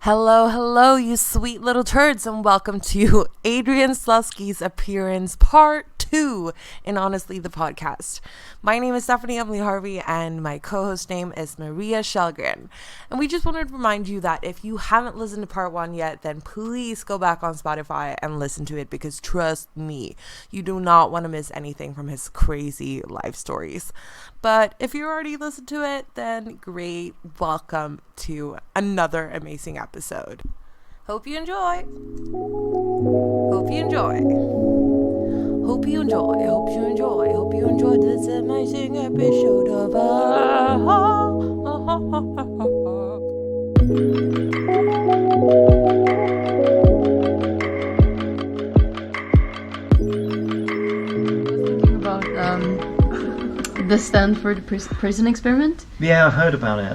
Hello, hello, you sweet little turds, and welcome to Ade Sluzky's appearance part 2 in Honestly the Podcast. My name is Stephanie Emily Harvey, and my co-host name is Maria Shellgren. And we just wanted to remind you that if you haven't listened to part 1 yet, then please go back on Spotify and listen to it, because trust me, you do not want to miss anything from his crazy life stories. But if you already listened to it, then great. Welcome to another amazing episode. Hope you enjoy. Hope you enjoy. Hope you enjoy. Hope you enjoy. Hope you enjoy this amazing episode of the Stanford prison experiment? Yeah, I've heard about it.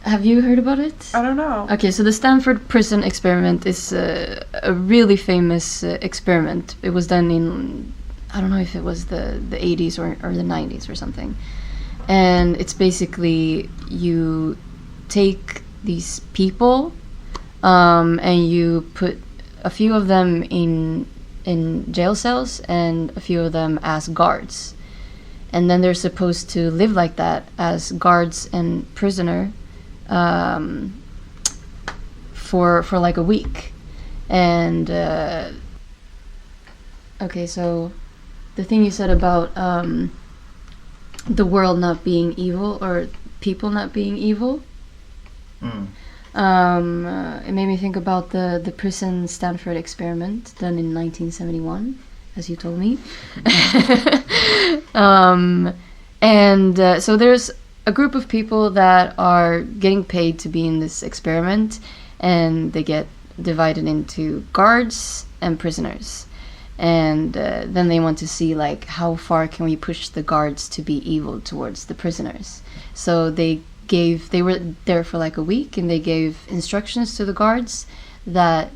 Have you heard about it? I don't know. Okay, so the Stanford prison experiment is a really famous experiment. It was done in, I don't know if it was the 80s or the 90s or something. And it's basically you take these people and you put a few of them in jail cells and a few of them as guards. And then they're supposed to live like that as guards and prisoner for like a week. And okay, so the thing you said about the world not being evil or people not being evil, it made me think about the prison Stanford experiment done in 1971. As you told me. So there's a group of people that are getting paid to be in this experiment, and they get divided into guards and prisoners. And then they want to see, like, how far can we push the guards to be evil towards the prisoners. So they were there for like a week, and they gave instructions to the guards that,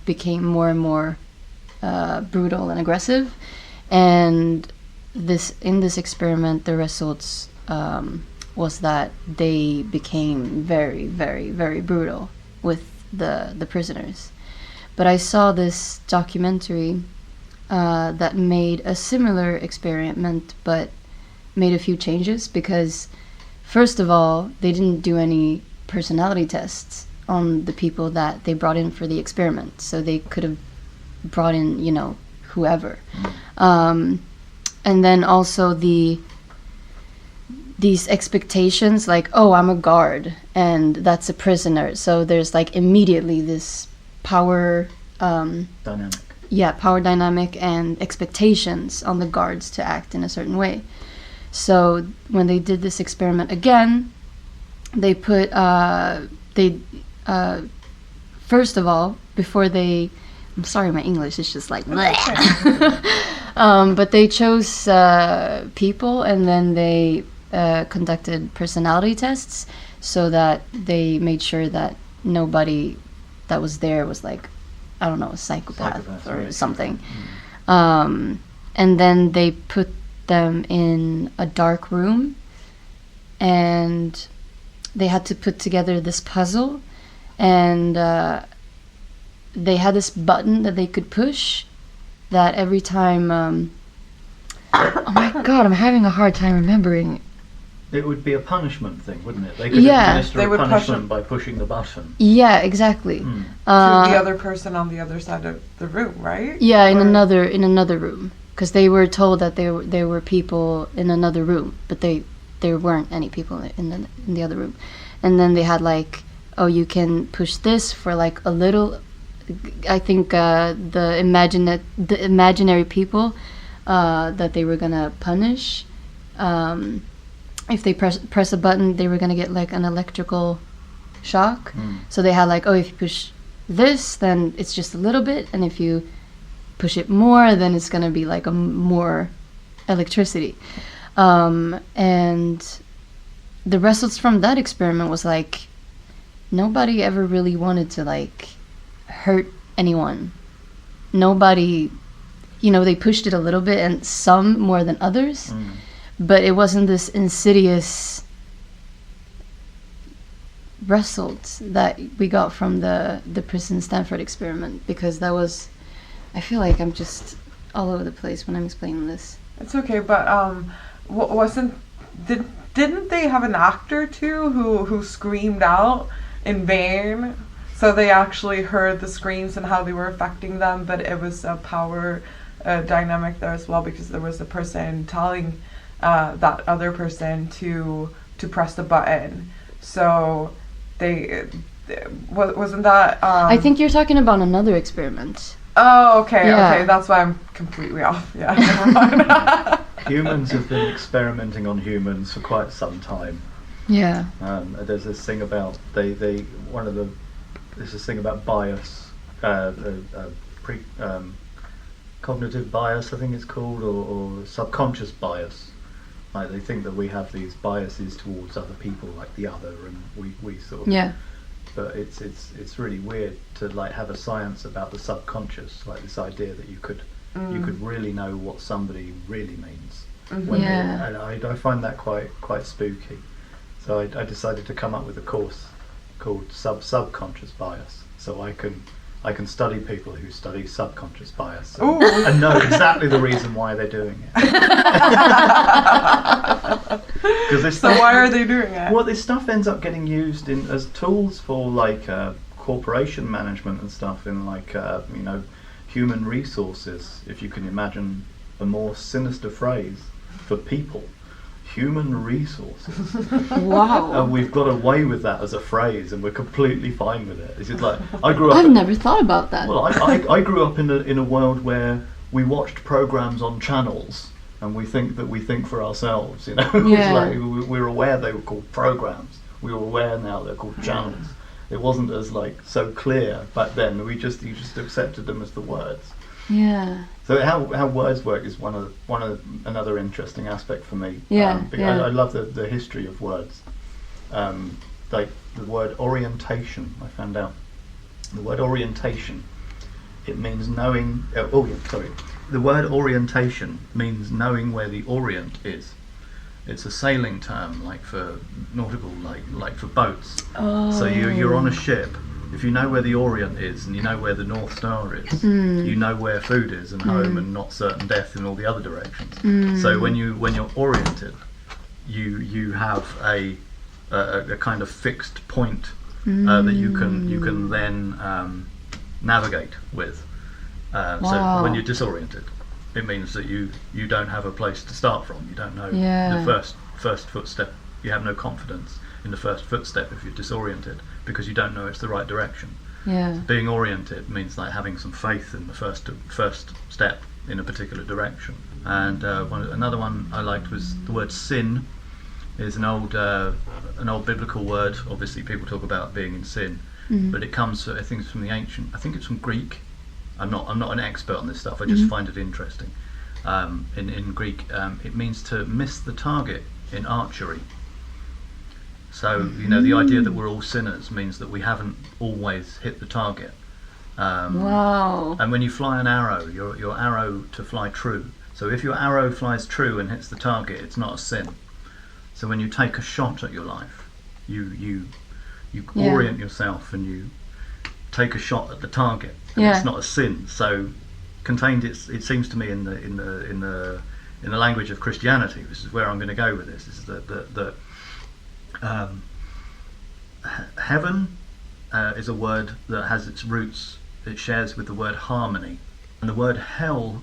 became more and more brutal and aggressive, and in this experiment the results was that they became very, very, very brutal with the prisoners. But I saw this documentary that made a similar experiment but made a few changes, because first of all, they didn't do any personality tests on the people that they brought in for the experiment, so they could have brought in, whoever. And then also these expectations, like, oh, I'm a guard and that's a prisoner. So there's like immediately this power dynamic. Yeah, power dynamic and expectations on the guards to act in a certain way. So when they did this experiment again, they put first of all, before they, I'm sorry, my English is just like but they chose people, and then they conducted personality tests so that they made sure that nobody that was there was like, I don't know, a psychopath or something. And then they put them in a dark room, and they had to put together this puzzle, and they had this button that they could push that every time oh my god, I'm having a hard time remembering. It would be a punishment thing, wouldn't it? They could administer a punishment by pushing the button. Yeah, exactly. To the other person on the other side of the room, right? Yeah, in another room, because they were told that there were people in another room, but there weren't any people in the other room. And then they had like, oh, you can push this for like a little. I think the imaginary people that they were gonna punish, if they press a button, they were gonna get like an electrical shock. So they had like, oh, if you push this, then it's just a little bit, and if you push it more, then it's gonna be like a more electricity. And the results from that experiment was like, nobody ever really wanted to like hurt anyone. Nobody, they pushed it a little bit, and some more than others, but it wasn't this insidious result that we got from the prison Stanford experiment, because that was, I feel like I'm just all over the place when I'm explaining this. It's okay, but didn't they have an actor too who screamed out in vain? So they actually heard the screams and how they were affecting them, but it was a power dynamic there as well, because there was a person telling that other person to press the button. So wasn't that I think you're talking about another experiment. Oh, okay, okay, that's why I'm completely off. Yeah, never mind. Humans have been experimenting on humans for quite some time. Yeah. There's this thing about there's this thing about bias, cognitive bias, I think it's called, or subconscious bias. Like they think that we have these biases towards other people, like the other, and we sort of. Yeah. But it's really weird to like have a science about the subconscious, like this idea that you could really know what somebody really means. And I find that quite spooky. So I decided to come up with a course called subconscious bias, so I can study people who study subconscious bias and know exactly the reason why they're doing it. So why are they doing it? Well, this stuff ends up getting used as tools for like corporation management and stuff in like human resources. If you can imagine a more sinister phrase for people. Human resources. Wow. And we've got away with that as a phrase, and we're completely fine with it. It's just like I grew up. I've never thought about that. Well, I grew up in a world where we watched programs on channels, and we think for ourselves. You know, Yeah. Like we were aware they were called programs. We were aware now they're called channels. It wasn't as like so clear back then. You just accepted them as the words. Yeah. So how words work is one of another interesting aspect for me. Yeah, I love the history of words. Like the word orientation, I found out. The word orientation, it means knowing. The word orientation means knowing where the orient is. It's a sailing term, like for nautical, like for boats. Oh. So you're on a ship. If you know where the Orient is and you know where the North Star is, you know where food is and home and not certain death in all the other directions. So when you're oriented, you have a kind of fixed point that you can then navigate with. So when you're disoriented, it means that you don't have a place to start from. You don't know the first footstep. You have no confidence in the first footstep if you're disoriented, because you don't know it's the right direction. Yeah. Being oriented means like having some faith in the first step in a particular direction. And another one I liked was the word sin. Is an old biblical word. Obviously, people talk about being in sin, but it comes, I think, it's from the ancient. I think it's from Greek. I'm not an expert on this stuff. I just find it interesting. In Greek, it means to miss the target in archery. So, the idea that we're all sinners means that we haven't always hit the target. Wow. And when you fly an arrow, your arrow to fly true. So if your arrow flies true and hits the target, it's not a sin. So when you take a shot at your life, you orient yourself and you take a shot at the target, and it's not a sin. So contained, it seems to me in the language of Christianity, which is where I'm going to go with this, is that heaven is a word that has its roots, it shares with the word harmony. And the word hell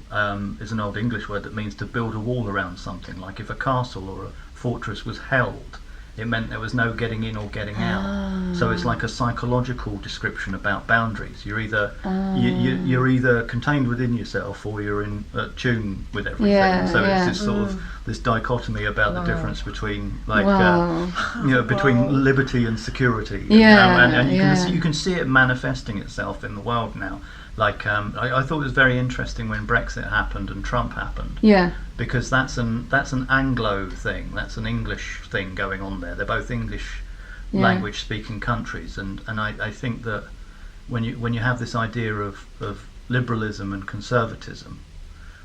is an old English word that means to build a wall around something. Like if a castle or a fortress was held, it meant there was no getting in or getting out. So it's like a psychological description about boundaries. You're either you're either contained within yourself or you're in tune with everything. It's this sort of this dichotomy about the difference between between liberty and security. And you can see it manifesting itself in the world now. Like I thought it was very interesting when Brexit happened and Trump happened. Yeah. Because that's an Anglo thing. That's an English thing going on there. They're both English language speaking countries, and I think that when you have this idea of liberalism and conservatism,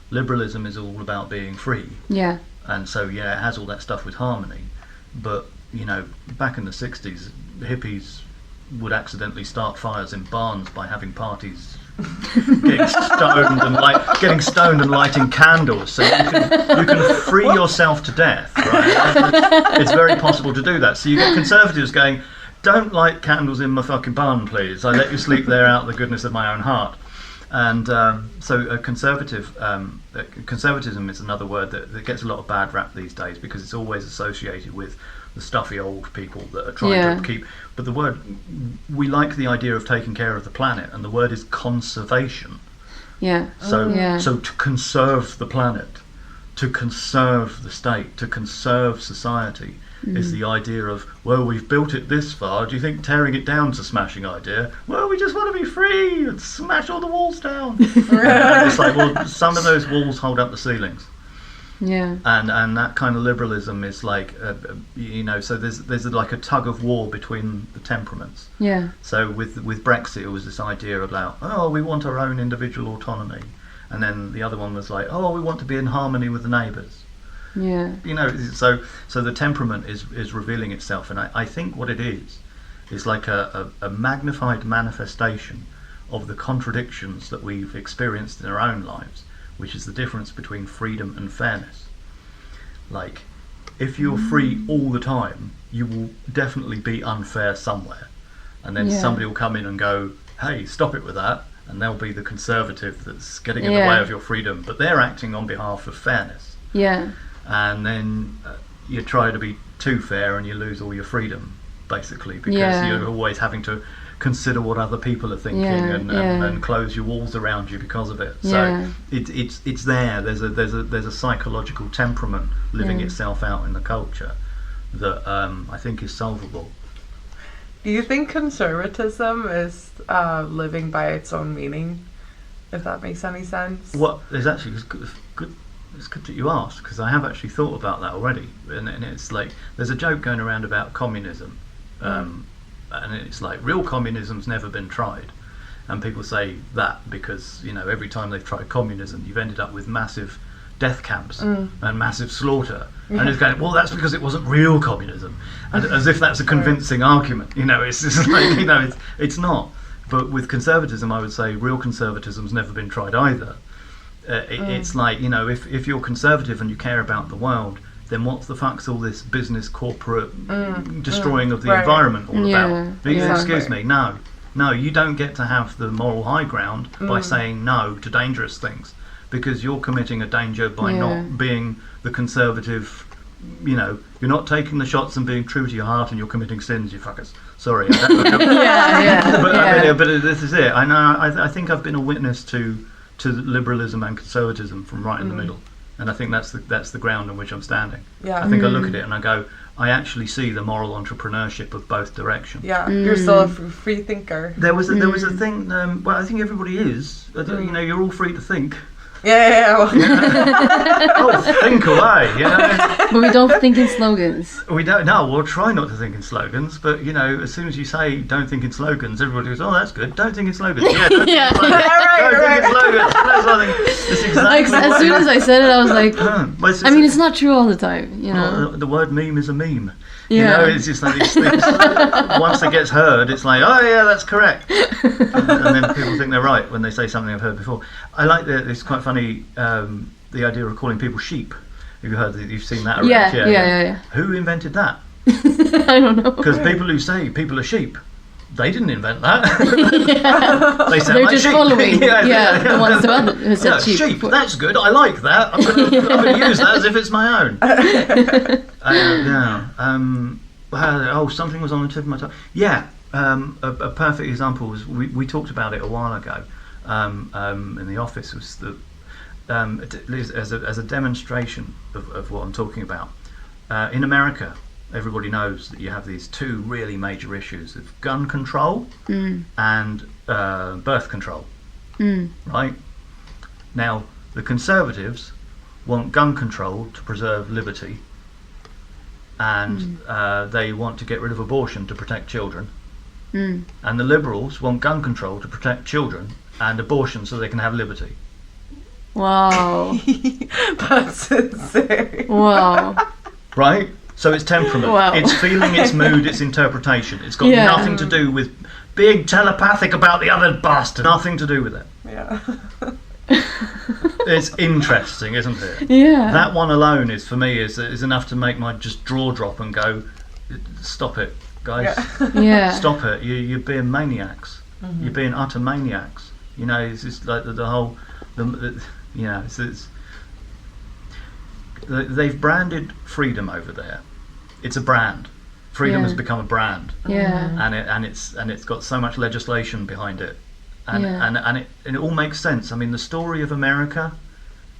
liberalism is all about being free. Yeah. And so it has all that stuff with harmony, but back in the 60s, hippies would accidentally start fires in barns by having parties, getting stoned and lighting candles, so you can free yourself to death, right? It's very possible to do that. So you get conservatives going, don't light candles in my fucking barn, please. I let you sleep there out of the goodness of my own heart. And so conservatism is another word that gets a lot of bad rap these days, because it's always associated with the stuffy old people that are trying to keep. But the word, we like the idea of taking care of the planet, and the word is conservation. Yeah. So to conserve the planet, to conserve the state, to conserve society is the idea of, well, we've built it this far, do you think tearing it down's a smashing idea? Well, we just want to be free and smash all the walls down. And it's like, well, some of those walls hold up the ceilings. Yeah. And that kind of liberalism is like, so there's like a tug of war between the temperaments. Yeah. So with Brexit, it was this idea about, oh, we want our own individual autonomy. And then the other one was like, oh, we want to be in harmony with the neighbours. Yeah. So the temperament is revealing itself, and I think what it is like a magnified manifestation of the contradictions that we've experienced in our own lives, which is the difference between freedom and fairness. Like, if you're free all the time, you will definitely be unfair somewhere, and then somebody will come in and go, hey, stop it with that, and they'll be the conservative that's getting in the way of your freedom, but they're acting on behalf of fairness. Yeah. And then you try to be too fair and you lose all your freedom, basically, because you're always having to consider what other people are thinking and close your walls around you because of it. So it's there. There's a psychological temperament living itself out in the culture that I think is solvable. Do you think conservatism is living by its own meaning? If that makes any sense. Well, there's actually good. It's good that you asked, because I have actually thought about that already, and it's like there's a joke going around about communism, and it's like real communism's never been tried, and people say that because every time they've tried communism, you've ended up with massive death camps and massive slaughter, and it's going, well, that's because it wasn't real communism, and as if that's a convincing argument. It's just like it's not. But with conservatism, I would say real conservatism's never been tried either. It's like, if you're conservative and you care about the world, then what the fuck's all this business, corporate destroying of the environment all about? Excuse me, no, you don't get to have the moral high ground by saying no to dangerous things, because you're committing a danger by not being the conservative. You're not taking the shots and being true to your heart, and you're committing sins, you fuckers. Sorry. But this is it. I know. I think I've been a witness to liberalism and conservatism from right in the middle, and I think that's the ground on which I'm standing. I think I look at it and I go, I actually see the moral entrepreneurship of both directions. You're still a free thinker. There was a thing. Well, I think everybody is. You're all free to think. Well. Oh, think away. But we don't think in slogans. We don't. No, we'll try not to think in slogans. But as soon as you say don't think in slogans, everybody goes, "Oh, that's good. Don't think in slogans." Yeah, don't think in slogans. Don't think in slogans. That's what I think. That's exactly as soon as I said it, I was like, I mean, it's not true all the time. The word meme is a meme. It's just like these things. Once it gets heard, it's like, oh yeah, that's correct, and then people think they're right when they say something I've heard before. I like it's quite funny, the idea of calling people sheep. Have you heard that? You've seen that around? Yeah. Who invented that? I don't know. Because people who say people are sheep, they didn't invent that. They sound They're like just sheep. following. The ones who said sheep. That's good. I like that. I'm going to use that as if it's my own. Something was on the tip of my tongue. A perfect example was we talked about it a while ago in the office. Was the as a demonstration of what I'm talking about. In America, everybody knows that you have these two really major issues of gun control and birth control. Right? Now, the Conservatives want gun control to preserve liberty, and they want to get rid of abortion to protect children. And the Liberals want gun control to protect children and abortion so they can have liberty. Wow. That's insane. Wow. Right? So it's temperament. Wow. It's feeling, it's mood, it's interpretation. It's got Yeah. nothing to do with being telepathic about the other bastard. Nothing to do with it. Yeah. It's interesting, isn't it? Yeah. That one alone is, for me, is enough to make my just jaw drop and go, stop it, guys. Yeah. Stop it. You're being maniacs. You're being utter maniacs. You know, it's just like the whole, you know, it's they've branded freedom over there. It's a brand. Freedom has become a brand. Yeah. And it's got so much legislation behind it. And Yeah. and it all makes sense. I mean, the story of America,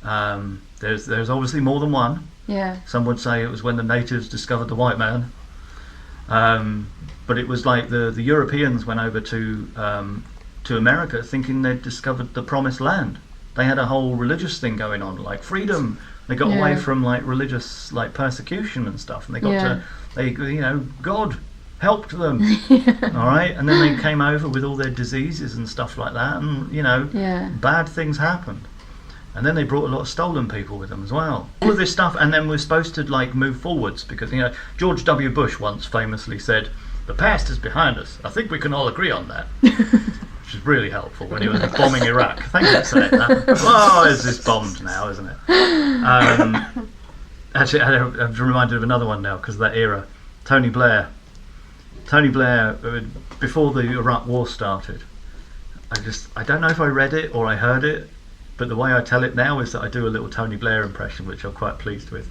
there's obviously more than one. Yeah. Some would say it was when the natives discovered the white man. But it was like the Europeans went over to America thinking they'd discovered the promised land. They had a whole religious thing going on, like freedom. They got away from like religious like persecution and stuff, and they got God helped them. All right, and then they came over with all their diseases and stuff like that, and bad things happened. And then they brought a lot of stolen people with them as well. All of this stuff, and then we're supposed to like move forwards because George W. Bush once famously said, "The past is behind us. I think we can all agree on that." Which is really helpful when he was bombing Iraq. Thank you for saying that. Oh, it's just bombed now, isn't it? Actually, I'm reminded of another one now because of that era. Tony Blair, before the Iraq War started, I don't know if I read it or I heard it, but the way I tell it now is that I do a little Tony Blair impression, which I'm quite pleased with.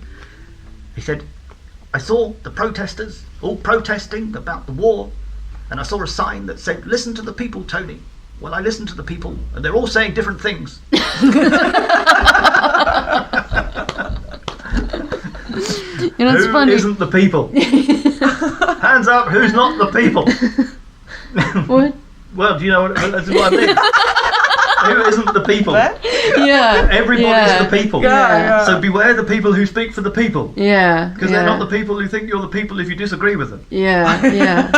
He said, "I saw the protesters all protesting about the war, and I saw a sign that said, 'Listen to the people, Tony.' Well, I listened to the people, and they're all saying different things." It's Who funny. isn't the people? Hands up, who's not the people? What? Well, do you know that's what I mean? Who isn't the people? Yeah. Everybody's the people. Yeah. So beware the people who speak for the people. Yeah. Because they're not the people who think you're the people if you disagree with them. Yeah. Yeah.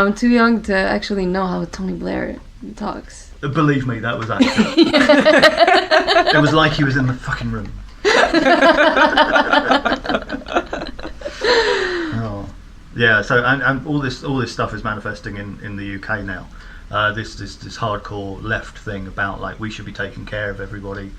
I'm too young to actually know how Tony Blair talks. Believe me, that was accurate. It was like he was in the fucking room. Oh. Yeah, so and all this stuff is manifesting in the UK now. This hardcore left thing about like we should be taking care of everybody,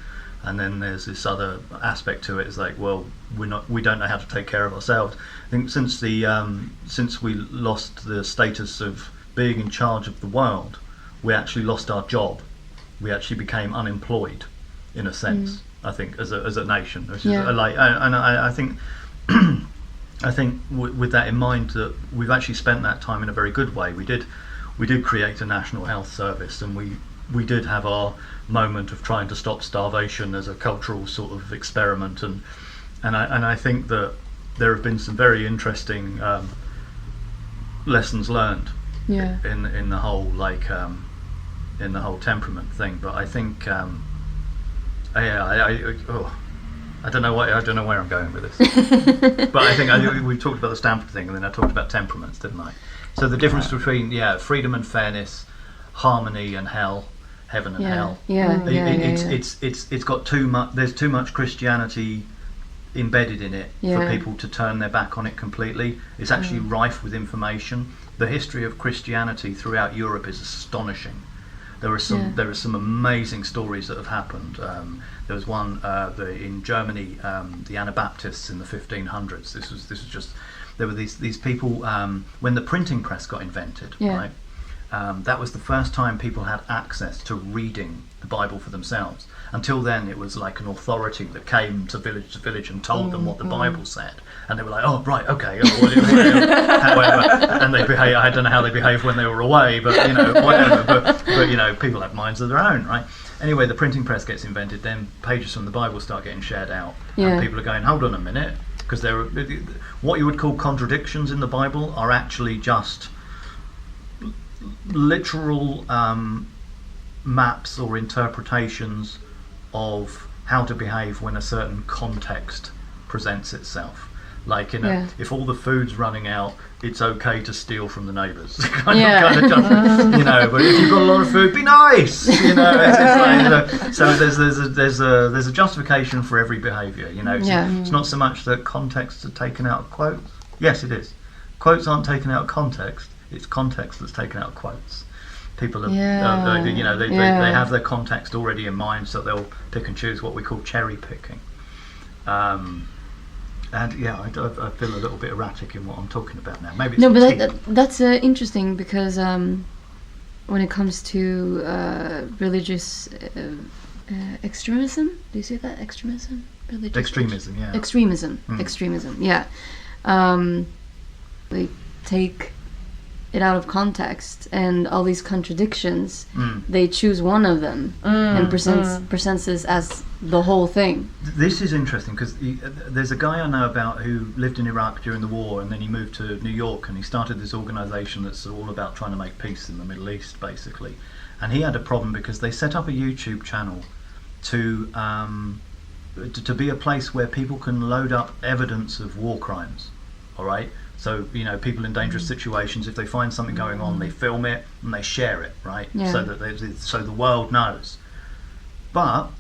and then there's this other aspect to it. It's like, well, we don't know how to take care of ourselves. I think since we lost the status of being in charge of the world, we actually lost our job. We actually became unemployed, in a sense. I think as a nation, which is like, and I think. I think with that in mind, that we've actually spent that time in a very good way. We did create a national health service, and we did have our moment of trying to stop starvation as a cultural sort of experiment, and I think that there have been some very interesting lessons learned in the whole in the whole temperament thing. But I think I don't know where I'm going with this. But I think we talked about the Stanford thing, and then I talked about temperaments, didn't I? So the difference between freedom and fairness, harmony and hell, heaven and hell. It's got too much. There's too much Christianity embedded in it for people to turn their back on it completely. It's actually rife with information. The history of Christianity throughout Europe is astonishing. There are some amazing stories that have happened. There was one in Germany, the Anabaptists in the 1500s. This was just, there were these people when the printing press got invented, right? That was the first time people had access to reading the Bible for themselves. Until then, it was like an authority that came to village and told them what the Bible said, and they were like, "Oh, right, okay." However, and they behave. I don't know how they behaved when they were away, but whatever. But people have minds of their own, right? Anyway, the printing press gets invented, then pages from the Bible start getting shared out, and people are going, "Hold on a minute," because there are what you would call contradictions in the Bible are actually just literal maps or interpretations of how to behave when a certain context presents itself. Like, Yeah. if all the food's running out, it's okay to steal from the neighbours. kind Yeah. of but if you've got a lot of food, be nice. It's like, so there's a justification for every behaviour. It's not so much that contexts are taken out of quotes. Yes, it is. Quotes aren't taken out of context. It's context that's taken out of quotes. People are, they have their context already in mind, so they'll pick and choose, what we call cherry picking. And yeah, I feel a little bit erratic in what I'm talking about now. Maybe it's No, but that's interesting, because when it comes to religious extremism, do you say that? Extremism? extremism, yeah. Extremism, yeah. They take it out of context, and all these contradictions, they choose one of them and presents this as the whole thing. This is interesting, because there's a guy I know about who lived in Iraq during the war, and then he moved to New York, and he started this organisation that's all about trying to make peace in the Middle East, basically. And he had a problem because they set up a YouTube channel to be a place where people can load up evidence of war crimes. All right. So, people in dangerous situations, if they find something going on, they film it and they share it, right? Yeah. So the world knows. But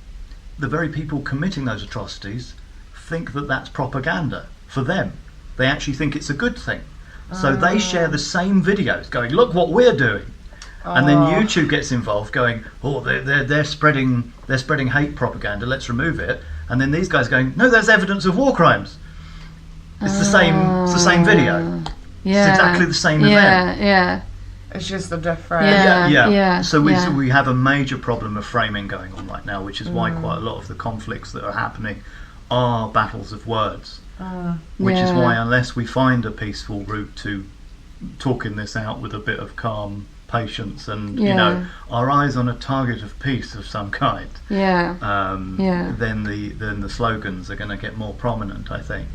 the very people committing those atrocities think that that's propaganda for them. They actually think it's a good thing. So they share the same videos going, look what we're doing. And then YouTube gets involved going, oh, they're spreading hate propaganda, let's remove it. And then these guys going, no, there's evidence of war crimes. It's the same video. Yeah. It's exactly the same event. Yeah. It's just a different. Yeah. So we have a major problem of framing going on right now, which is why quite a lot of the conflicts that are happening are battles of words. Which is why, unless we find a peaceful route to talking this out with a bit of calm patience and our eyes on a target of peace of some kind, then the slogans are going to get more prominent, I think.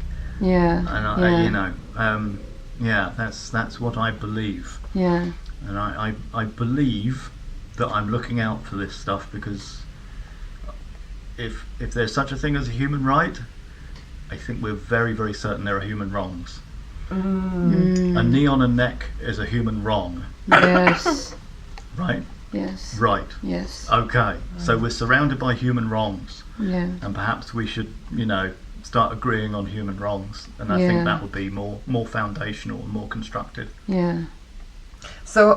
And that's what I believe. Yeah. And I believe that I'm looking out for this stuff, because if there's such a thing as a human right, I think we're very, very certain there are human wrongs. A knee on a neck is a human wrong. Yes. Right? Yes. Right. Yes. Okay. So we're surrounded by human wrongs. Yeah. And perhaps we should, start agreeing on human wrongs, and I think that would be more foundational and more constructive. Yeah. So,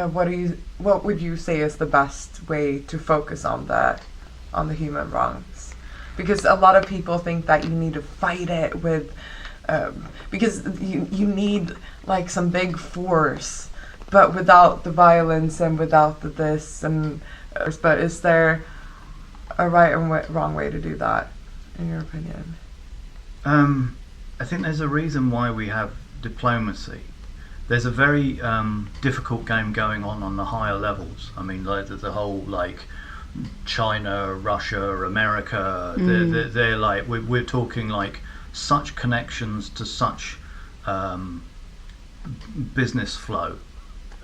what would you say is the best way to focus on the human wrongs? Because a lot of people think that you need to fight it with, because you need like some big force, but without the violence and without the this and. But is there a right and wrong way to do that, in your opinion? I think there's a reason why we have diplomacy. There's a very difficult game going on the higher levels. I mean, like the whole China, Russia, America. They're like we're talking like such connections to such business flow,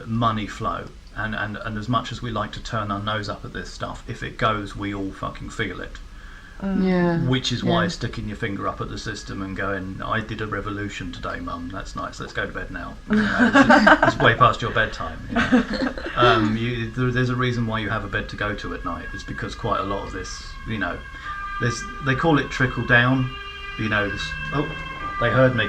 money flow, and as much as we like to turn our nose up at this stuff, if it goes, we all fucking feel it. Which is why sticking your finger up at the system and going, I did a revolution today, Mum, that's nice, let's go to bed now. It's way past your bedtime. There's a reason why you have a bed to go to at night. It's because quite a lot of this, they call it trickle down. They heard me.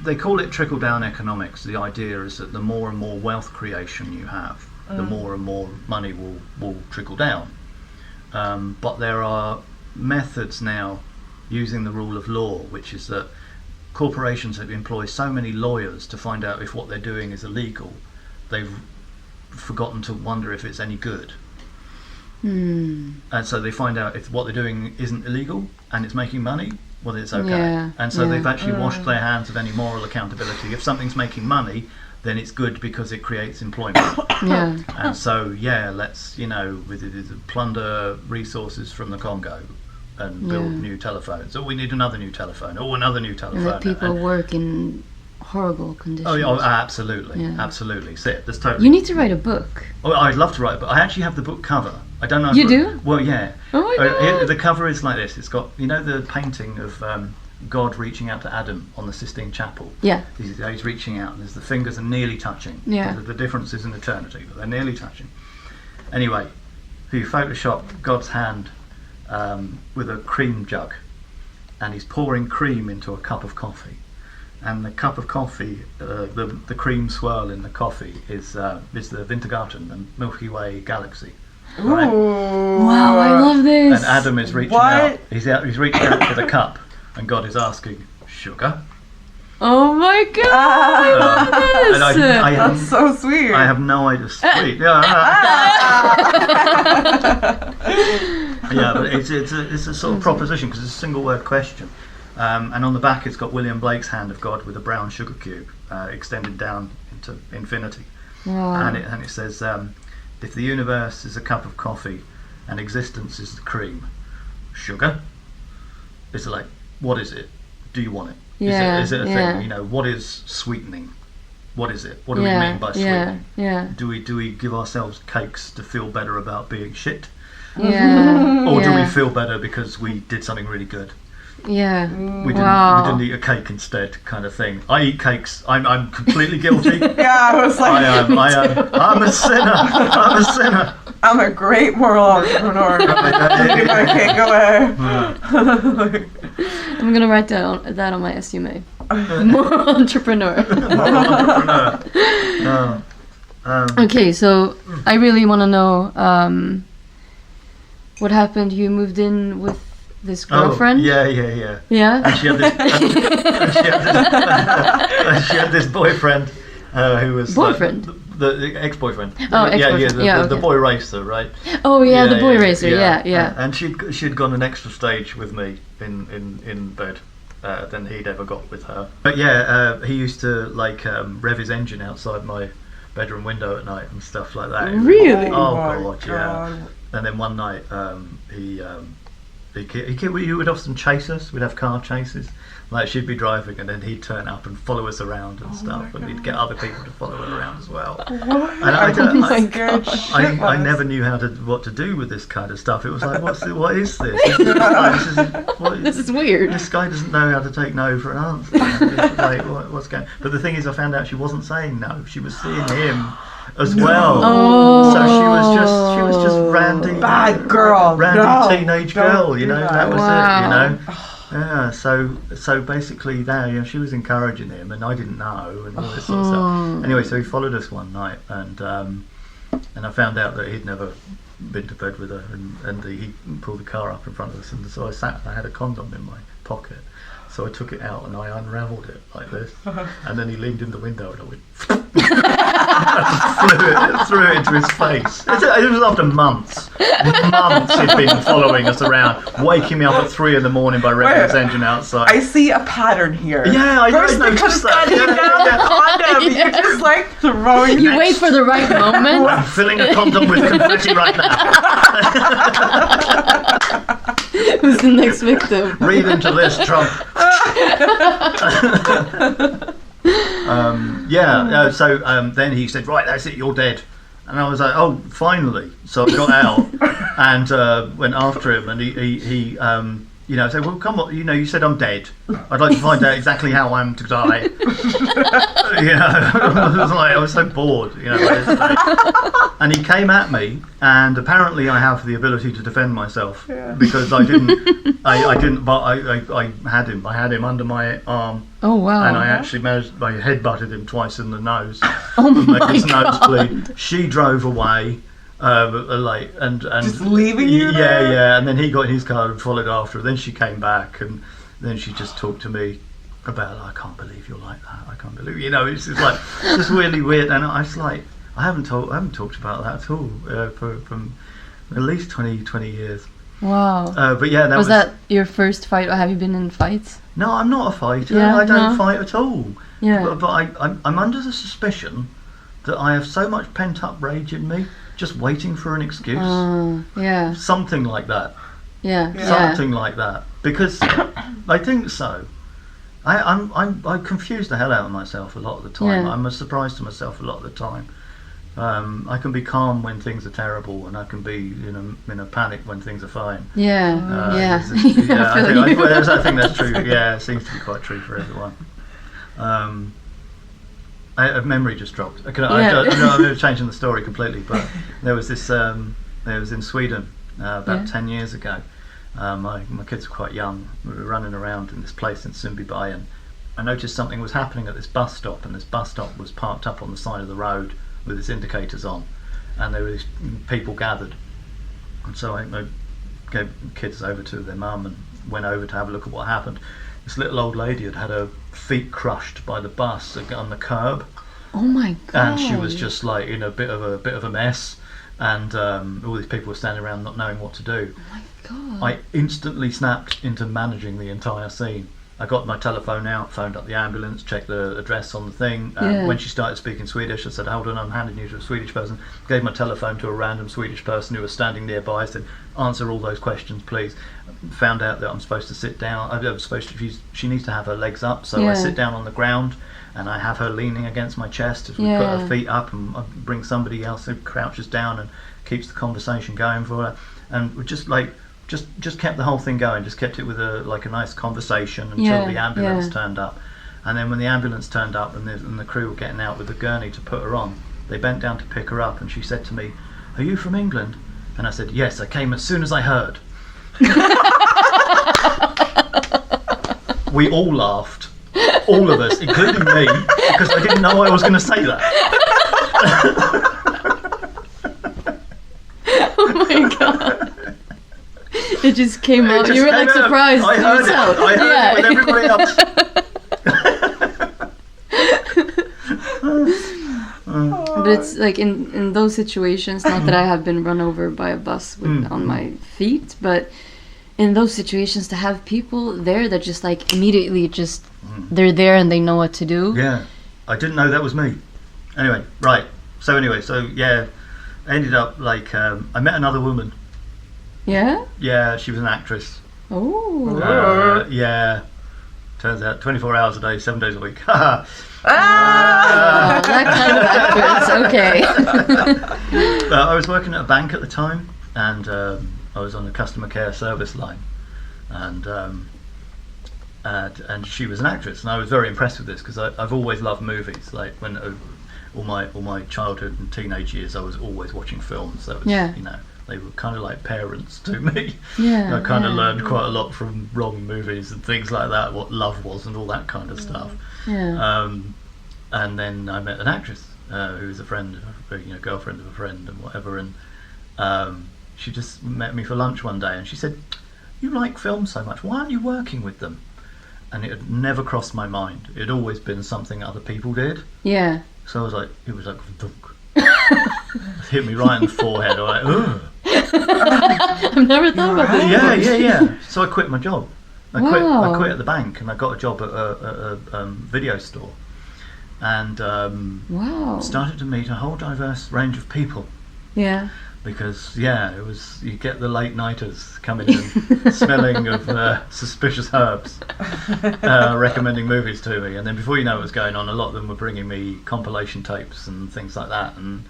They call it trickle down economics. The idea is that the more and more wealth creation you have, the more and more money will trickle down. But there are methods now using the rule of law, which is that corporations have employed so many lawyers to find out if what they're doing is illegal, they've forgotten to wonder if it's any good. And so they find out if what they're doing isn't illegal and it's making money, well, it's okay. And so they've actually washed their hands of any moral accountability. If something's making money, then it's good because it creates employment. And so, let's, plunder resources from the Congo and build new telephones. Oh, we need another new telephone. Oh, another new telephone. And let people work in horrible conditions. Absolutely, Yeah. absolutely. So there's totally. You need to write a book. Oh, I'd love to write, but I actually have the book cover. I don't know. You do? Well, yeah. Oh my God. The cover is like this. It's got, you know, the painting of God reaching out to Adam on the Sistine Chapel. Yeah. He's reaching out, and the fingers are nearly touching. Yeah. The difference is in eternity, but they're nearly touching. Anyway, you Photoshop God's hand with a cream jug, and he's pouring cream into a cup of coffee. And the cup of coffee, the cream swirl in the coffee is the Wintergarten, the Milky Way galaxy. Right? Wow, I love this. And Adam is reaching out. He's reaching out for the cup, and God is asking, "Sugar?" Oh my God, I love this. And I That's so sweet. I have no idea. Sweet. Yeah, but it's a sort of proposition because it's a single word question. And on the back it's got William Blake's hand of God with a brown sugar cube extended down into infinity. Wow. And it says, if the universe is a cup of coffee and existence is the cream, sugar? It's like, what is it? Do you want it? Yeah, Is it a yeah. thing? You know, what is sweetening? What is it? What do we mean by sweetening? Yeah. Do we give ourselves cakes to feel better about being shit? Yeah. Or do we yeah. feel better because we did something really good? Yeah. We didn't eat a cake instead, kind of thing. I eat cakes. I'm completely guilty. Yeah, I was like, I'm a sinner. I'm a sinner. I'm a great moral entrepreneur. Eating my cake away. I'm gonna write that on my SUMA. Moral entrepreneur. No. Okay, so I really want to know what happened. You moved in with this girlfriend. Oh, yeah. Yeah. And she had this boyfriend who was Boyfriend? the ex-boyfriend. Oh, ex-boyfriend. The Okay. boy racer, right? Oh yeah, the boy racer. Yeah. And she'd gone an extra stage with me in bed than he'd ever got with her. But yeah, he used to like rev his engine outside my bedroom window at night and stuff like that. Really? Oh my God, yeah. And then one night he would often chase us. We'd have car chases. Like she'd be driving and then he'd turn up and follow us around and stuff, and he'd get other people to follow her around as well. What? And I I never knew what to do with this kind of stuff. It was like, what is this? This is weird. This guy doesn't know how to take no for an answer. It's like, what's going? But the thing is, I found out she wasn't saying no. She was seeing him as well. Oh. So she was just randy, Bad girl. randy teenage girl. Don't You do know, that. that was Wow. it. You know. Yeah, so basically there, she was encouraging him, and I didn't know, and all this sort of stuff. Anyway, so he followed us one night, and I found out that he'd never been to bed with her, and he pulled the car up in front of us, and so I had a condom in my pocket, so I took it out and I unravelled it like this, and then he leaned in the window and I went threw it into his face. It was after months he'd been following us around, waking me up at 3 a.m. by revving his engine outside. I see a pattern here. Yeah, I First noticed they comes that. cutting down the condom. Yeah. You're just like throwing. You wait for the right moment. I'm filling a condom with confetti right now. Who's the next victim? Read into this, Trump. So then he said, right, that's it, you're dead. And I was like, oh, finally. So I got out and went after him, and he said, well, come on, you said I'm dead. I'd like to find out exactly how I'm to die. I was so bored, by this day. And he came at me, and apparently I have the ability to defend myself because I had him under my arm. Oh wow! And I actually I headbutted him twice in the nose. Oh made my his God. nose bleed. She drove away, and Just leaving you Yeah, there? yeah. And then he got in his car and followed after her. Then she came back, and then she just talked to me about, I can't believe you're like that. I can't believe, it's just like just really weird. And I was like, I haven't talked about that at all from at least 20 years. Wow. But yeah, Was that your first fight, or have you been in fights? No, I'm not a fighter. Yeah, I don't no. fight at all. Yeah. But I'm under the suspicion that I have so much pent up rage in me, just waiting for an excuse. Yeah. Something like that. Yeah. Something like that. Because I think so. I confuse the hell out of myself a lot of the time. Yeah. I'm a surprise to myself a lot of the time. I can be calm when things are terrible, and I can be in a panic when things are fine. Yeah. I think that's true. Yeah, it seems to be quite true for everyone. Memory just dropped. I'm changing the story completely, but there was this. It was in Sweden about 10 years ago. My kids were quite young. We were running around in this place in Sundbyberg, and I noticed something was happening at this bus stop, and this bus stop was parked up on the side of the road with its indicators on, and there were these people gathered. And so I gave the kids over to their mum and went over to have a look at what happened. This little old lady had had her feet crushed by the bus on the curb. Oh my God. And she was just like in a bit of a mess, and all these people were standing around not knowing what to do. Oh my God. I instantly snapped into managing the entire scene. I got my telephone out, phoned up the ambulance, checked the address on the thing. When she started speaking Swedish, I said, "Hold on, I'm handing you to a Swedish person." Gave my telephone to a random Swedish person who was standing nearby. I said, "Answer all those questions, please." Found out that I'm supposed to sit down. I'm supposed to. She needs to have her legs up, so I sit down on the ground and I have her leaning against my chest as we put her feet up, and I bring somebody else who crouches down and keeps the conversation going for her. And we just kept the whole thing going, just kept it with a nice conversation until the ambulance turned up. And then when the ambulance turned up and the crew were getting out with the gurney to put her on, they bent down to pick her up, and she said to me, "Are you from England?" And I said, "Yes, I came as soon as I heard." We all laughed, all of us, including me, because I didn't know I was going to say that. Oh my God. It just came out. You were like surprised. I heard yourself. it. I heard it with everybody else. But it's like in those situations, not that I have been run over by a bus on my feet, but in those situations to have people there that just like immediately just they're there and they know what to do. Yeah, I didn't know that was me. Anyway, right. So yeah, I ended up I met another woman. Yeah? Yeah, she was an actress. Oh. Yeah. Turns out 24 hours a day, 7 days a week. That kind of actress, okay. I was working at a bank at the time, and I was on the customer care service line, and she was an actress, and I was very impressed with this because I've always loved movies. Like when all my childhood and teenage years, I was always watching films. So it was, they were kind of like parents to me. Yeah, I kind of learned quite a lot from wrong movies and things like that, what love was and all that kind of stuff. Yeah. And then I met an actress who was a friend, girlfriend of a friend and whatever, and she just met me for lunch one day and she said, "You like films so much, why aren't you working with them?" And it had never crossed my mind. It had always been something other people did. Yeah. So it was like, hit me right in the forehead. I was like, ugh. I've never thought about that. Yeah. So I quit my job. I quit at the bank, and I got a job at a video store, and started to meet a whole diverse range of people. Yeah. Because it was, you get the late nighters coming in smelling of suspicious herbs, recommending movies to me, and then before you know what was going on, a lot of them were bringing me compilation tapes and things like that, and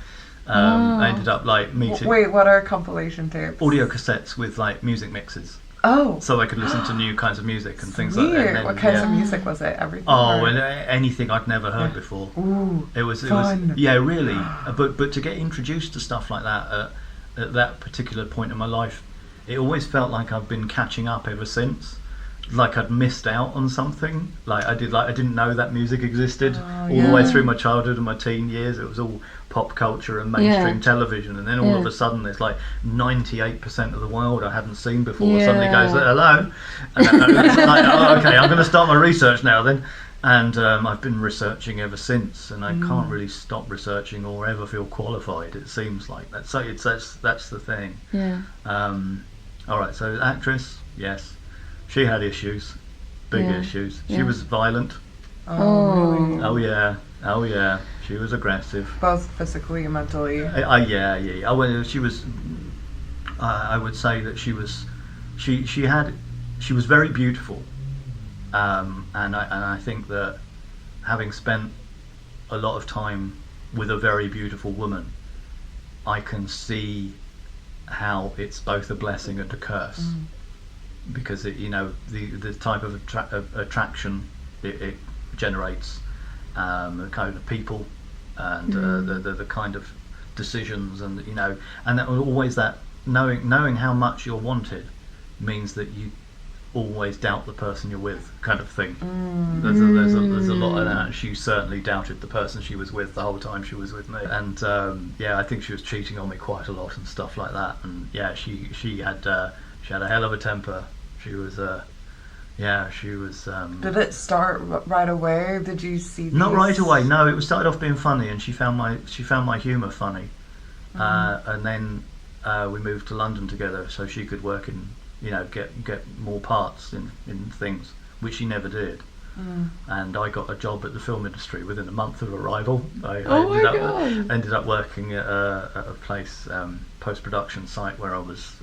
I ended up meeting. Wait, what are compilation tapes? Audio cassettes with music mixes. Oh. So I could listen to new kinds of music and things like that. And then, what kinds of music was it? Everything. Oh, and anything I'd never heard before. Ooh. It was fun. Really. But to get introduced to stuff like that at that particular point in my life, it always felt like I've been catching up ever since. Like I'd missed out on something. I didn't know that music existed all the way through my childhood and my teen years. It was all pop culture and mainstream television, and then all of a sudden there's 98% of the world I hadn't seen before suddenly goes, "Hello," and it's like, "Oh, okay, I'm going to start my research now then." And I've been researching ever since, and I can't really stop researching or ever feel qualified. It seems like that. So that's the thing. Yeah. All right. So actress, yes, she had issues, big issues. She was violent. Oh. Really? Oh yeah. She was aggressive. Both physically and mentally. Yeah. Oh, well, she was. I would say that she was. She was very beautiful. and I think that having spent a lot of time with a very beautiful woman, I can see how it's both a blessing and a curse, because it, the type of attraction it generates, the kind of people, and the kind of decisions, and and that always that knowing how much you're wanted means that you always doubt the person you're with, kind of thing. There's a lot of that. She certainly doubted the person she was with the whole time she was with me, and I think she was cheating on me quite a lot and stuff like that. And she had a hell of a temper. She was Did it start right away? Did you see? Not right away. No, it started off being funny, and she found my humour funny, and then we moved to London together so she could work in. Get more parts in things, which she never did. And I got a job at the film industry within a month of arrival. I ended up working at a place, post-production site, where I was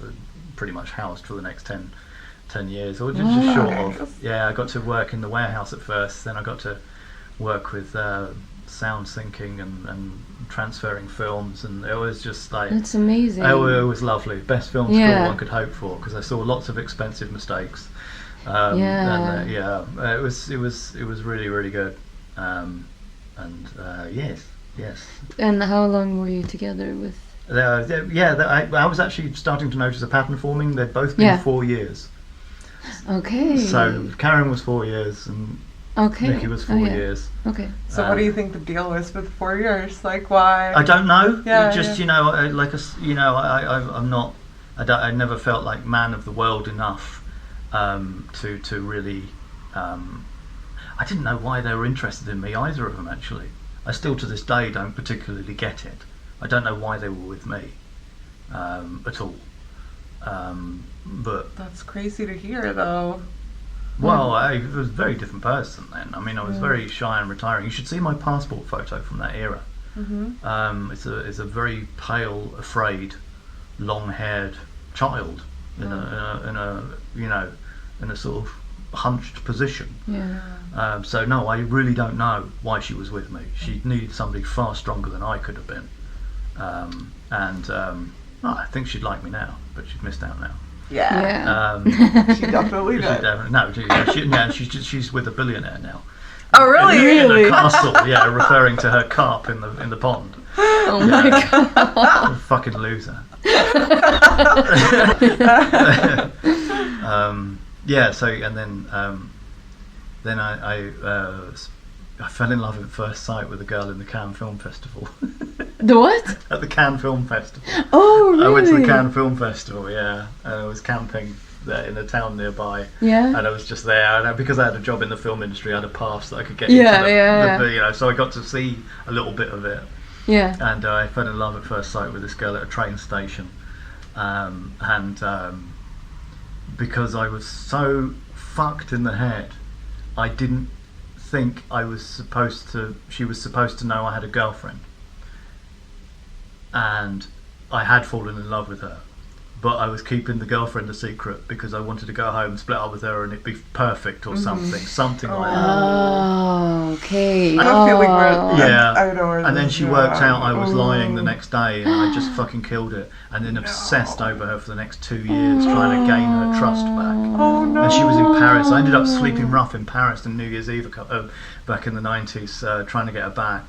pretty much housed for the next 10 years, or just short of. Yeah, I got to work in the warehouse at first, then I got to work with sound syncing and transferring films, and it was just like, that's amazing. It was lovely. Best film school one could hope for, because I saw lots of expensive mistakes. It was really, really good. Yes. And how long were you together with? I was actually starting to notice a pattern forming. They'd both been 4 years. Okay. So Karen was 4 years, and Nikki was 4 year. Okay. So what do you think the deal is with 4 years? Like, why? I don't know. Yeah, I'm not. I never felt like man of the world enough to really. I didn't know why they were interested in me, either of them. Actually, I still to this day don't particularly get it. I don't know why they were with me at all. But that's crazy to hear, though. Well, I was a very different person then. I mean, I was very shy and retiring. You should see my passport photo from that era. It's a very pale, afraid, long-haired child in a sort of hunched position. So no, I really don't know why she was with me. She needed somebody far stronger than I could have been, I think she'd like me now, but she's missed out now. Yeah. She definitely did. She's with a billionaire now. Oh, really? In a castle, referring to her carp in the pond. Oh my god. Fucking loser. Then I fell in love at first sight with a girl in the Cannes Film Festival. The what? At the Cannes Film Festival. Oh, really? I went to the Cannes Film Festival, and I was camping there in a town nearby. And I was just there, and because I had a job in the film industry, I had a pass that I could get into so I got to see a little bit of it. And I fell in love at first sight with this girl at a train station, because I was so fucked in the head, I didn't think she was supposed to know I had a girlfriend, and I had fallen in love with her, but I was keeping the girlfriend a secret because I wanted to go home, split up with her, and it'd be perfect or something like that. Oh, okay. I'm feeling I know. And then she worked out I was lying the next day, and I just fucking killed it, and then obsessed over her for the next 2 years, trying to gain her trust back. Oh no. And she was in Paris. I ended up sleeping rough in Paris on New Year's Eve back in the 90s, trying to get her back.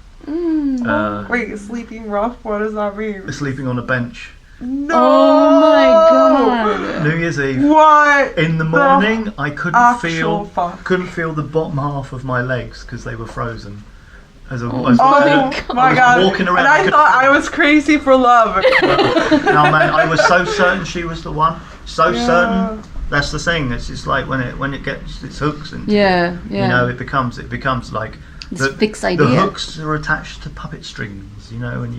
Wait, sleeping rough? What does that mean? Sleeping on a bench. No! Oh my god! New Year's Eve. What? In the morning, I couldn't feel the bottom half of my legs because they were frozen. As I was walking around, and I thought I was crazy for love. No man, I was so certain she was the one. So certain. That's the thing. It's just like when it gets its hooks into it becomes like this fixed idea. The hooks are attached to puppet strings, and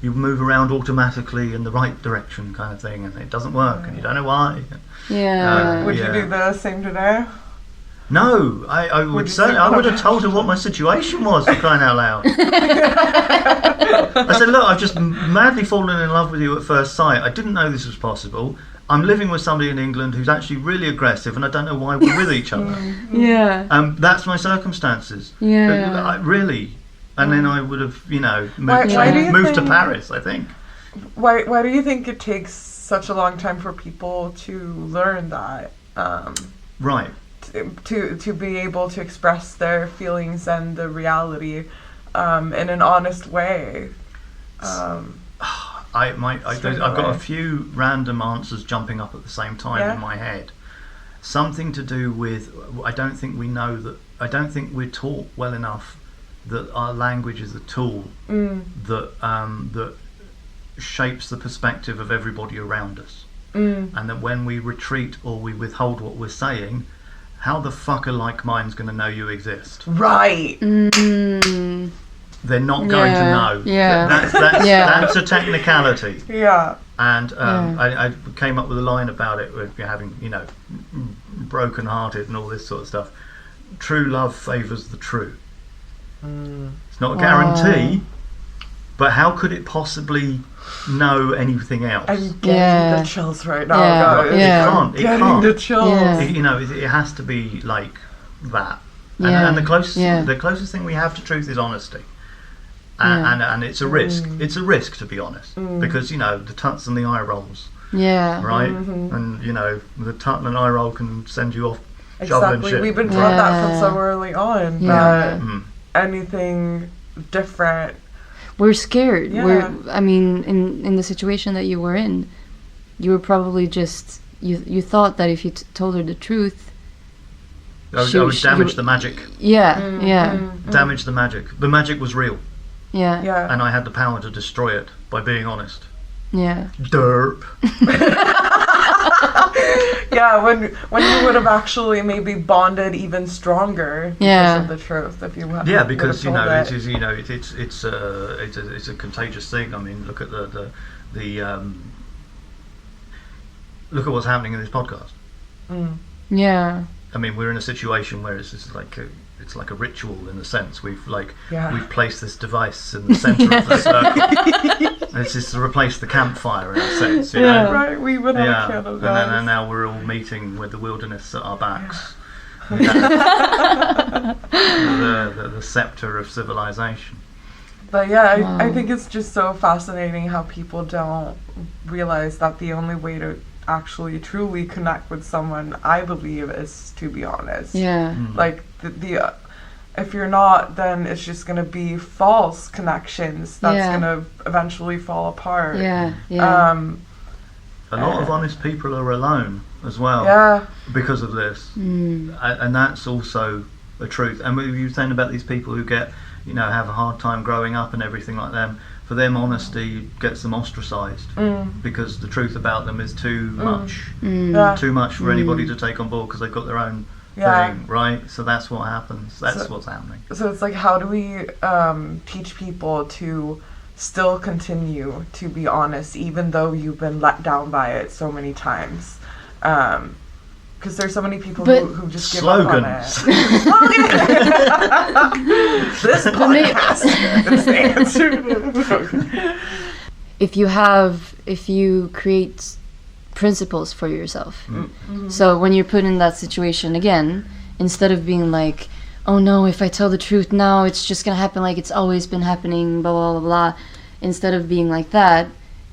you move around automatically in the right direction, kind of thing, and it doesn't work, and you don't know why. Would you do the same today? No, I would certainly. I would have told her what my situation was, for crying out loud. I said, look, I've just madly fallen in love with you at first sight. I didn't know this was possible. I'm living with somebody in England who's actually really aggressive, and I don't know why we're with each other. Yeah. That's my circumstances. Yeah. Really. And then I would have, Why do you moved to think- Paris, I think. Why do you think it takes such a long time for people to learn that? Right. To be able to express their feelings and the reality in an honest way. I've got a few random answers jumping up at the same time in my head. Something to do with, I don't think we're taught well enough that our language is a tool that shapes the perspective of everybody around us. And that when we retreat or we withhold what we're saying, how the fuck are like minds going to know you exist? Right. They're not going to know. Yeah. That's a technicality. Yeah. And I came up with a line about it with having, broken hearted and all this sort of stuff. True love favours the true. It's not a guarantee, but how could it possibly know anything else? I'm getting the chills right now, guys. It can't. The chills. Yeah. It has to be like that. Yeah. And the closest thing we have to truth is honesty. And it's a risk. It's a risk, to be honest, because the tuts and the eye rolls, right? And the tut and eye roll can send you off shoveling Exactly. shit. We've been taught that from so early on. Yeah. That anything different. We're scared. Yeah. In the situation that you were in, you were probably just you thought that if you told her the truth, I would damage the magic. Damage the magic. The magic was real. Yeah. And I had the power to destroy it by being honest. Yeah. Derp. Yeah, when you would have actually maybe bonded even stronger because of the truth if you have. Yeah, because would have it told is it's a contagious thing. I mean, look at the look at what's happening in this podcast. Yeah. I mean, we're in a situation where it's like a ritual in a sense. We've placed this device in the centre of the circle. And it's just to replace the campfire in a sense. You know? Right, we would have a candle, guys. And now we're all meeting with the wilderness at our backs. The sceptre of civilization. But I think it's just so fascinating how people don't realize that the only way to actually truly connect with someone, I believe, is to be honest. Yeah. Like the if you're not, then it's just gonna be false connections that's gonna eventually fall apart. Yeah. A lot of honest people are alone as well. Yeah. Because of this, and that's also a truth. And you were saying about these people who get, have a hard time growing up and everything like them. For them, honesty gets them ostracised because the truth about them is too much, too much for anybody to take on board because they've got their own thing, right? So that's what happens. That's what's happening. So it's like, how do we teach people to still continue to be honest, even though you've been let down by it so many times? Because there's so many people who just give up on it. This podcast is the answer. If you create principles for yourself, so when you're put in that situation again, instead of being like, oh no, if I tell the truth now, it's just gonna happen like it's always been happening, blah blah blah blah. Instead of being like that,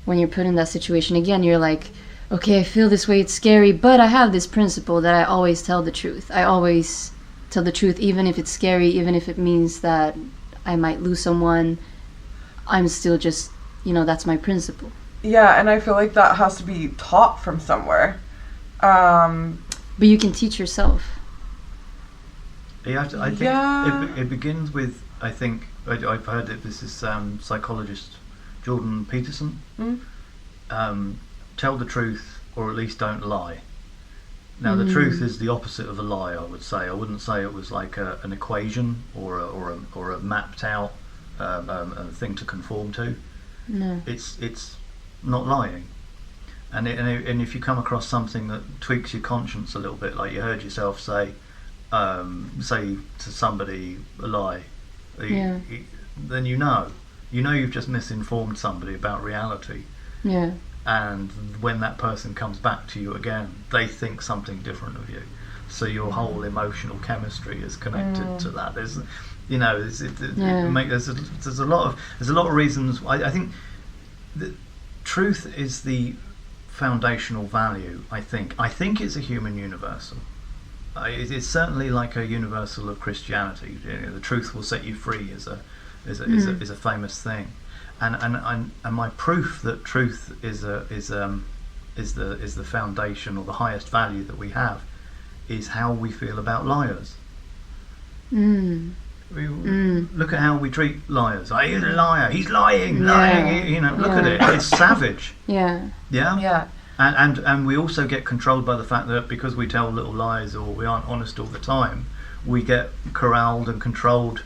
when you're put in that situation again, you're like, okay, I feel this way, it's scary, but I have this principle that I always tell the truth. I always tell the truth, even if it's scary, even if it means that I might lose someone. I'm still just, that's my principle. Yeah, and I feel like that has to be taught from somewhere. But you can teach yourself. You have to, I think it begins with, I think, I've heard that this is psychologist Jordan Peterson. Tell the truth, or at least don't lie. Now, the truth is the opposite of a lie, I would say. I wouldn't say it was like an equation or a mapped out a thing to conform to. No. It's not lying. And if you come across something that tweaks your conscience a little bit, like you heard yourself say to somebody a lie, then you know you've just misinformed somebody about reality. Yeah. and when that person comes back to you again, they think something different of you. So your whole emotional chemistry is connected to that. There's, you know, there's a lot of reasons. I think that truth is the foundational value. I think it's a human universal. It's certainly like a universal of Christianity. You know, the truth will set you free is a famous thing, and my proof that truth is the foundation or the highest value that we have is how we feel about liars. Look at how we treat liars. Oh, he's a liar. He's lying. You know, look at it. It's savage. Yeah. And we also get controlled by the fact that because we tell little lies or we aren't honest all the time, we get corralled and controlled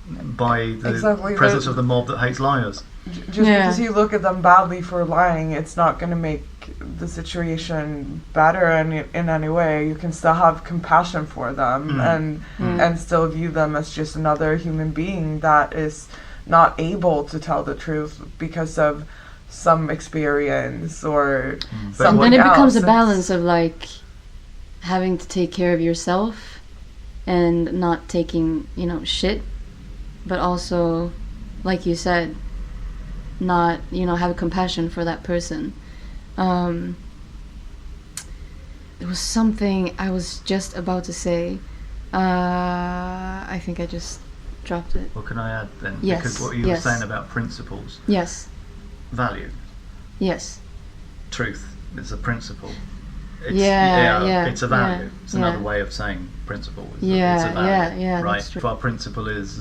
by the presence of the mob that hates liars. Just because you look at them badly for lying, it's not going to make the situation better in any way. You can still have compassion for them and still view them as just another human being that is not able to tell the truth because of some experience or something. And then it becomes else. a balance of like having to take care of yourself and not taking, you know, shit, but also, like you said, not, you know, have compassion for that person. There was something I was just about to say. I think I just dropped it. What can I add then? Yes. Because what you were saying about principles. Yes. Value. Yes. Truth. It's a principle. It's, It's a value. It's another way of saying principle. It's a value, right? That's true. If our principle is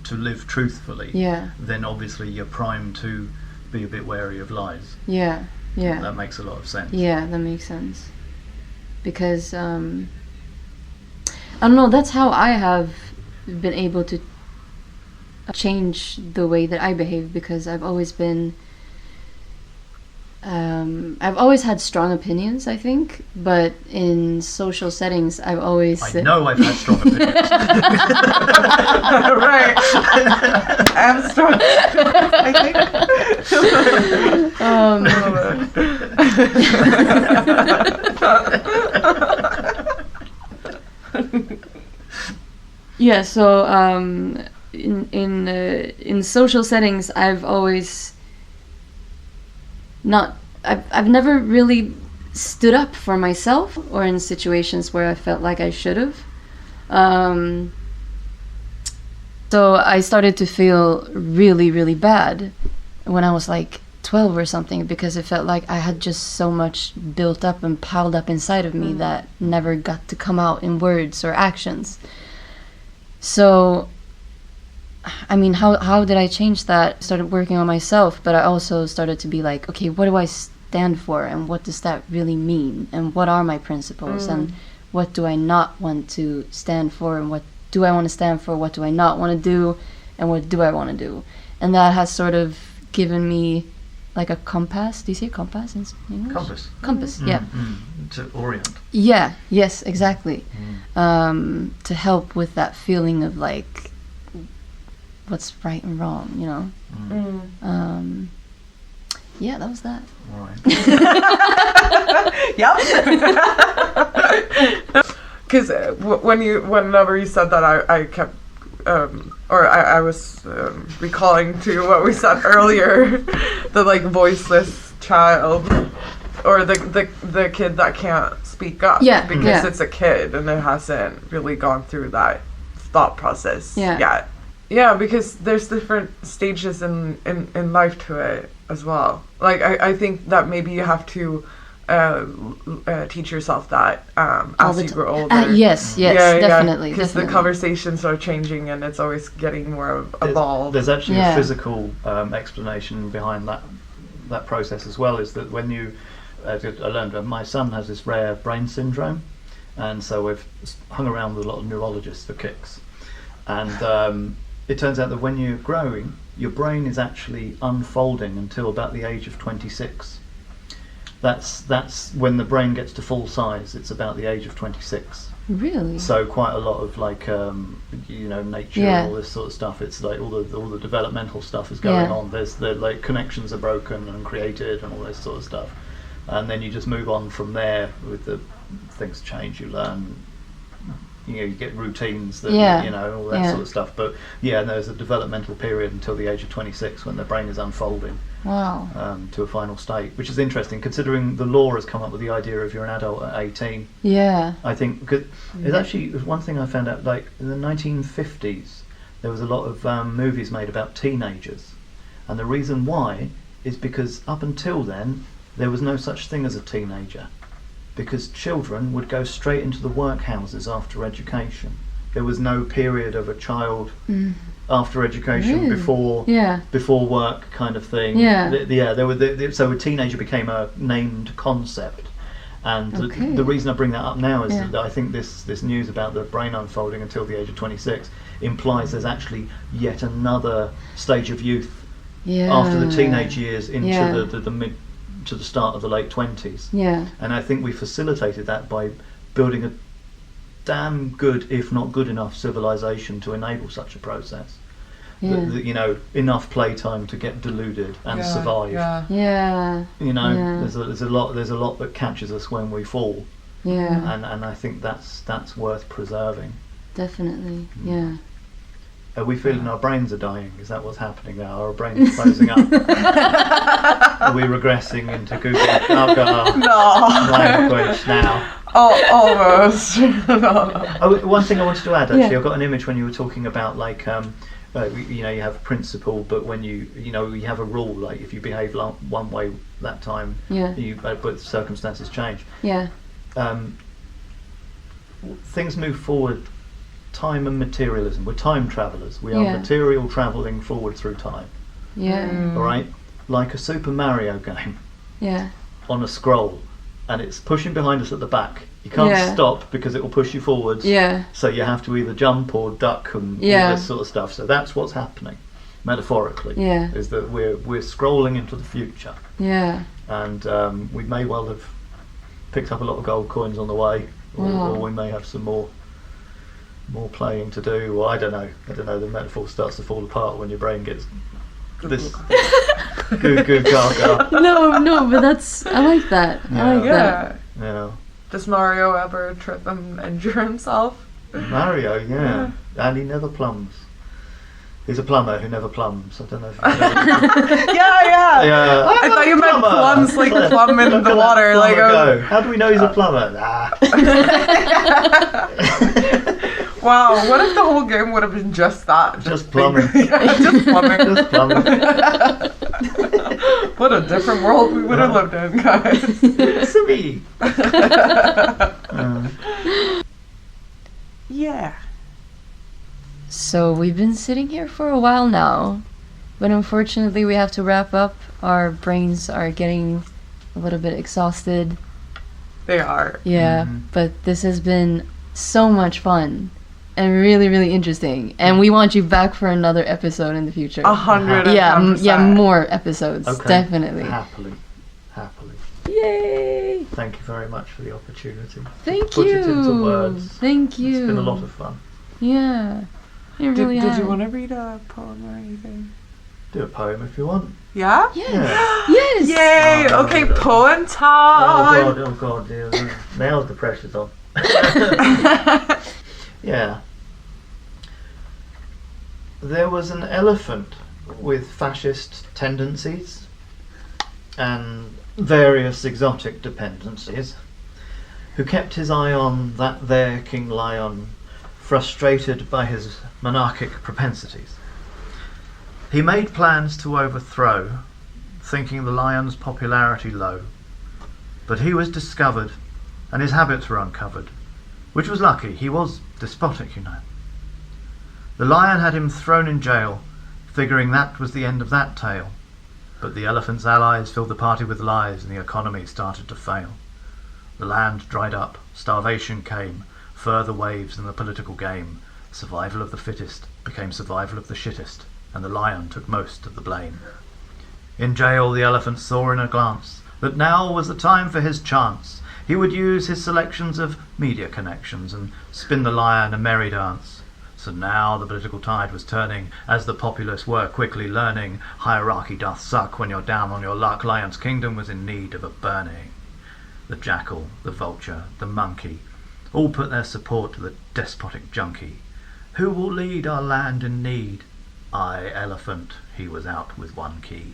to live truthfully, then obviously you're primed to be a bit wary of lies. Yeah. That makes a lot of sense. Yeah, that makes sense. Because I don't know, that's how I have been able to change the way that I behave, because I've always been I've always had strong opinions, I think, but in social settings I've always I know I've had strong opinions. Right. I'm strong. I think. Yeah, so in social settings I've always I've never really stood up for myself, or in situations where I felt like I should have. So I started to feel really, really bad when I was like 12 or something, because it felt like I had just so much built up and piled up inside of me that never got to come out in words or actions. So I mean, how did I change that? Started working on myself, but I also started to be like, okay, what do I stand for, and what does that really mean, and what are my principles, and what do I not want to stand for, and what do I want to stand for, what do I not want to do, and what do I want to do? And that has sort of given me like a compass. Do you say compass in English? Compass, yeah. To orient. Yeah, yes, exactly. To help with that feeling of like, what's right and wrong, you know? Yeah, that was that. All right. Yep. Because whenever you said that, I kept, I was recalling to what we said earlier, the like voiceless child, or the kid that can't speak up, because it's a kid and it hasn't really gone through that thought process yet. Yeah, because there's different stages in life to it as well. Like, I think that maybe you have to teach yourself that as you grow older. Yes, definitely. Because the conversations are changing and it's always getting more evolved. There's actually a physical explanation behind that process as well, is that when you... I learned my son has this rare brain syndrome, and so we've hung around with a lot of neurologists for kicks. And... it turns out that when you're growing, your brain is actually unfolding until about the age of 26. That's when the brain gets to full size. It's about the age of 26. Really? So quite a lot of like nature and all this sort of stuff. It's like all the developmental stuff is going on. There's the like connections are broken and created and all this sort of stuff, and then you just move on from there. With the things change, you learn. You get routines that all that sort of stuff. But there's a developmental period until the age of 26 when the brain is unfolding. Wow. To a final state, which is interesting considering the law has come up with the idea of you're an adult at 18. Yeah. I think because it was one thing I found out, like in the 1950s there was a lot of movies made about teenagers, and the reason why is because up until then there was no such thing as a teenager, because children would go straight into the workhouses after education. There was no period of a child after education before work kind of thing. So a teenager became a named concept, and the reason I bring that up now is that I think this news about the brain unfolding until the age of 26 implies there's actually yet another stage of youth after the teenage years into the mid to the start of the late 20s. And I think we facilitated that by building a damn good, if not good enough, civilization to enable such a process. Enough playtime to get deluded and survive. There's a lot that catches us when we fall. And I think that's worth preserving. Definitely. Are we feeling our brains are dying? Is that what's happening now? Are our brains closing up? Are we regressing into Google language now? Oh, almost. Oh, one thing I wanted to add, actually, I got an image when you were talking about like you have a principle, but when you have a rule, like if you behave one way that time, but circumstances change. Things move forward. Time and materialism. We're time travelers. We are material traveling forward through time. All right, like a Super Mario game. On a scroll, and it's pushing behind us at the back. You can't stop because it will push you forwards. So you have to either jump or duck and all this sort of stuff. So that's what's happening, metaphorically. Is that we're scrolling into the future. And we may well have picked up a lot of gold coins on the way, or we may have some more playing to do, or I don't know. The metaphor starts to fall apart when your brain gets this goo gaga. No, but I like that. I like that. Yeah. Does Mario ever trip and injure himself? Mario, and he never plums. He's a plumber who never plums. I don't know if you know. Yeah. I thought you meant plums, like plum in the water. Like, how do we know he's a plumber? Nah. Wow, what if the whole game would have been just that? Just plumbing. Just plumbing. Just plumbing. What a different world we would have lived in, guys. It's me. So we've been sitting here for a while now, but unfortunately we have to wrap up. Our brains are getting a little bit exhausted. They are. But this has been so much fun and really, really interesting, and we want you back for another episode in the future. 100%. More episodes. Okay. Definitely. Happily. Yay! Thank you very much for the opportunity. Thank you. Put it into words. Thank you. It's been a lot of fun. Yeah. It really Did you want to read a poem or anything? Do a poem if you want. Yeah? Yes. Yay! Okay, poem time. Oh god, dear. Now the pressure's on. There was an elephant with fascist tendencies and various exotic dependencies who kept his eye on that there King Lion, frustrated by his monarchic propensities. He made plans to overthrow, thinking the lion's popularity low, but he was discovered and his habits were uncovered, which was lucky. He was despotic, you know. The lion had him thrown in jail, figuring that was the end of that tale. But the elephant's allies filled the party with lies and the economy started to fail. The land dried up, starvation came, further waves in the political game. Survival of the fittest became survival of the shittest, and the lion took most of the blame. In jail the elephant saw in a glance that now was the time for his chance. He would use his selections of media connections and spin the lyre in a merry dance. So now the political tide was turning, as the populace were quickly learning. Hierarchy doth suck when you're down on your luck. Lion's kingdom was in need of a burning. The jackal, the vulture, the monkey, all put their support to the despotic junkie. Who will lead our land in need? I, elephant, he was out with one key.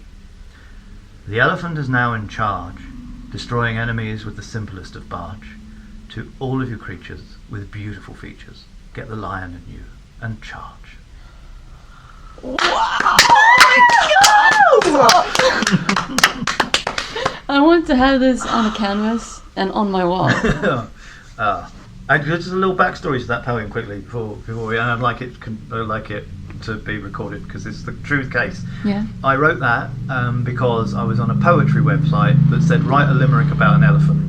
The elephant is now in charge, destroying enemies with the simplest of barge. To all of you creatures with beautiful features, get the lion in you and charge. I want to have this on a canvas and on my wall. Just a little backstory to that poem quickly before we. And I'd like it to be recorded because it's the truth case. Yeah. I wrote that because I was on a poetry website that said write a limerick about an elephant.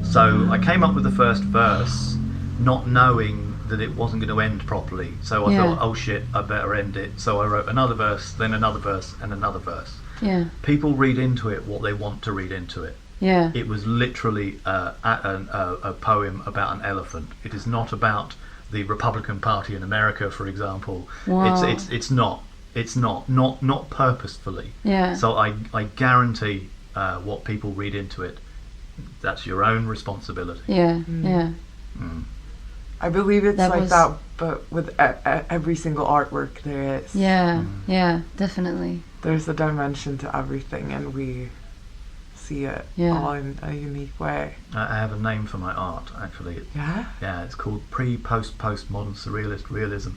So I came up with the first verse, not knowing that it wasn't going to end properly. So I thought, oh shit, I better end it. So I wrote another verse, then another verse, and another verse. Yeah. People read into it what they want to read into it. Yeah. It was literally a poem about an elephant. It is not about the Republican Party in America, for example. Wow. It's not purposefully. Yeah. So I guarantee what people read into it, that's your own responsibility. Yeah. Yeah. Mm. I believe it's That like was- that, but with every single artwork there is. Yeah. Yeah. Definitely. There's a dimension to everything, and we see it all in a unique way. I have a name for my art, actually. Yeah? Yeah, it's called Postmodern Surrealist Realism.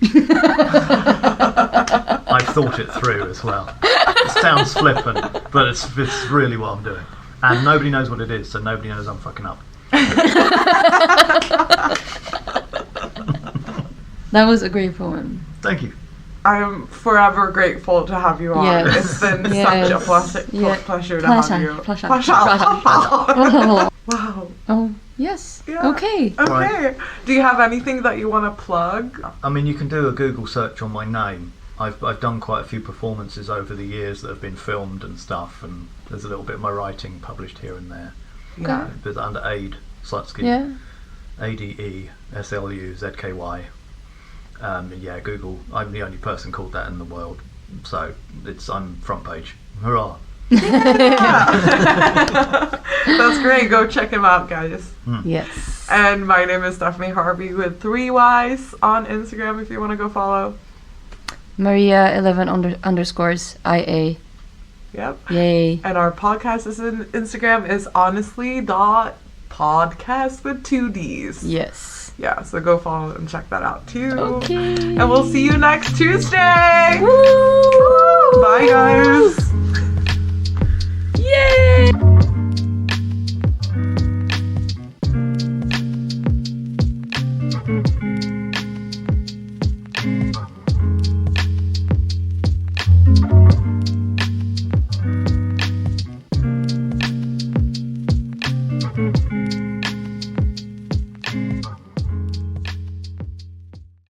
I've thought it through as well. It sounds flippant, but it's really what I'm doing. And nobody knows what it is, so nobody knows I'm fucking up. That was a great poem. Thank you. I'm forever grateful to have you on. Yes. It's been Yes. such a pleasure to have you. Pleasure. Wow. Oh, yes. Yeah. Okay. Okay. Right. Do you have anything that you want to plug? I mean, you can do a Google search on my name. I've done quite a few performances over the years that have been filmed and stuff, and there's a little bit of my writing published here and there. Yeah. But under Ade Sluzky. Yeah. ADESLUZKY. Yeah, Google. I'm the only person called that in the world, so I'm front page. Hurrah! That's great. Go check him out, guys. Yes. And my name is Stephanie Harvey with 3 Ys on Instagram if you want to go follow. Maria 11 underscores IA. Yep. Yay. And our podcast is in Instagram is honestly.podcast with 2 Ds. Yes. Yeah, so go follow and check that out too. Okay. And we'll see you next Tuesday. Woo! Bye, guys.